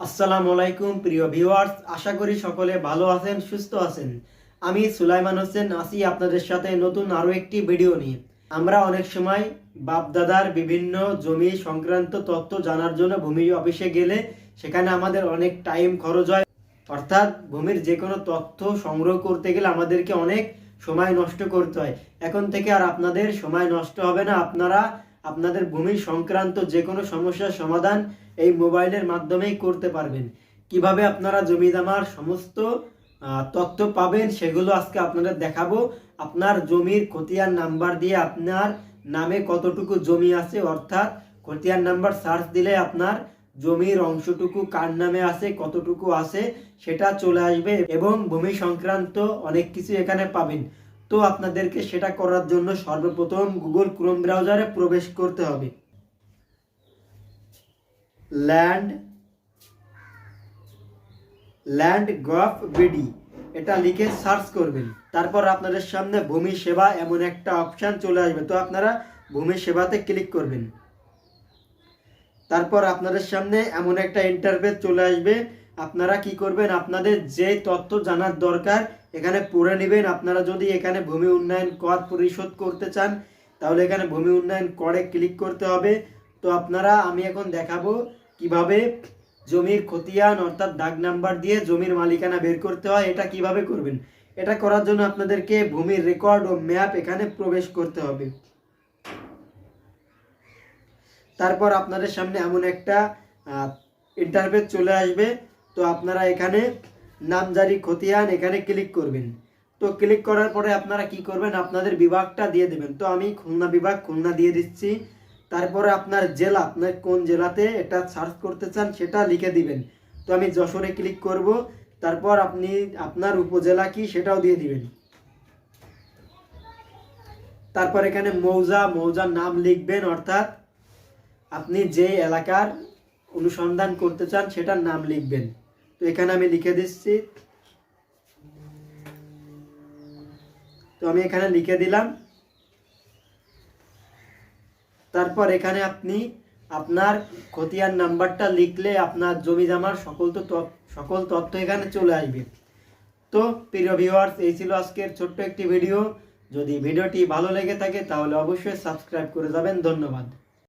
আসসালামু আলাইকুম প্রিয় ভিউয়ার্স, আশা করি সকলে ভালো আছেন, সুস্থ আছেন। আমি সুলাইমান হোসেন আছি আপনাদের সাথে নতুন আরো একটি ভিডিও নিয়ে। আমরা অনেক সময় বাপ দাদার বিভিন্ন জমি সংক্রান্ত তথ্য জানার জন্য ভূমি অফিসে গেলে সেখানে আমাদের অনেক টাইম খরচ হয়। অর্থাৎ ভূমির যে কোনো তথ্য সংগ্রহ করতে গেলে আমাদেরকে অনেক সময় নষ্ট করতে হয়। এখন থেকে আর আপনাদের সময় নষ্ট হবে না। আপনারা আপনাদের ভূমি সংক্রান্ত যে কোনো সমস্যার সমাধান এই মোবাইলের মাধ্যমেই করতে পারবেন। কিভাবে আপনারা জমি জমার সমস্ত তথ্য পাবেন সেগুলো আজকে আপনাদের দেখাবো। আপনার জমির খতিয়ান নাম্বার দিয়ে আপনার নামে কতটুকু জমি আছে, অর্থাৎ খতিয়ান নাম্বার সার্চ দিলে আপনার জমির অংশটুকু কার নামে আছে, কতটুকু আছে সেটা চলে আসবে এবং ভূমি সংক্রান্ত অনেক কিছু এখানে পাবেন। তো আপনাদেরকে সেটা করার জন্য সর্বপ্রথম গুগল ক্রোম ব্রাউজারে প্রবেশ করতে হবে। ল্যান্ড.gov.bd এটা লিখে সার্চ করবেন। তারপর আপনাদের সামনে ভূমি সেবা এমন একটা অপশন চলে আসবে, তো আপনারা ভূমি সেবাতে ক্লিক করবেন। তারপর আপনাদের সামনে এমন একটা ইন্টারফেস চলে আসবে। আপনারা কি করবেন, আপনাদের যে তথ্য জানার দরকার এখানে পড়ে নেবেন। আপনারা যদি এখানে ভূমি উন্নয়ন কর পরিশোধ করতে চান তাহলে এখানে ভূমি উন্নয়ন করে ক্লিক করতে হবে। তো আমি এখন দেখাবো কিভাবে জমির খতিয়ান অর্থাৎ দাগ নাম্বার দিয়ে জমির মালিকানা বের করতে হয়। এটা কিভাবে করবেন, এটা করার জন্য আপনাদেরকে ভূমির রেকর্ড ও ম্যাপ এখানে প্রবেশ করতে হবে। তারপর আপনাদের সামনে এমন একটা ইন্টারফেস চলে আসবে। তো আপনারা এখানে নামজারি খতিয়ান এখানে ক্লিক করবেন। তো ক্লিক করার পরে আপনারা কি করবেন, আপনাদের বিভাগটা দিয়ে দেবেন। তো আমি খুলনা বিভাগ, খুলনা দিয়ে দিচ্ছি। তারপরে আপনার জেলা, আপনার কোন জেলাতে এটা সার্চ করতে চান সেটা লিখে দিবেন। তো আমি যশোরে ক্লিক করব। তারপর আপনি আপনার উপজেলা কি সেটাও দিয়ে দিবেন। তারপর এখানে মৌজার নাম লিখবেন, অর্থাৎ আপনি যে এলাকার অনুসন্ধান করতে চান সেটার নাম লিখবেন। তো এখানে আমি লিখে দিচ্ছি। তো আমি এখানে লিখে দিলাম। তারপর এখানে আপনি আপনার খতিয়ান নাম্বারটা লিখলে আপনার জমি জমার সকল তথ্য এখানে চলে আসবে। তো প্রিয় ভিউয়ার্স, এই ছিল আজকের ছোট্ট একটি ভিডিও। যদি ভিডিওটি ভালো লেগে থাকে তাহলে অবশ্যই সাবস্ক্রাইব করে যাবেন। ধন্যবাদ।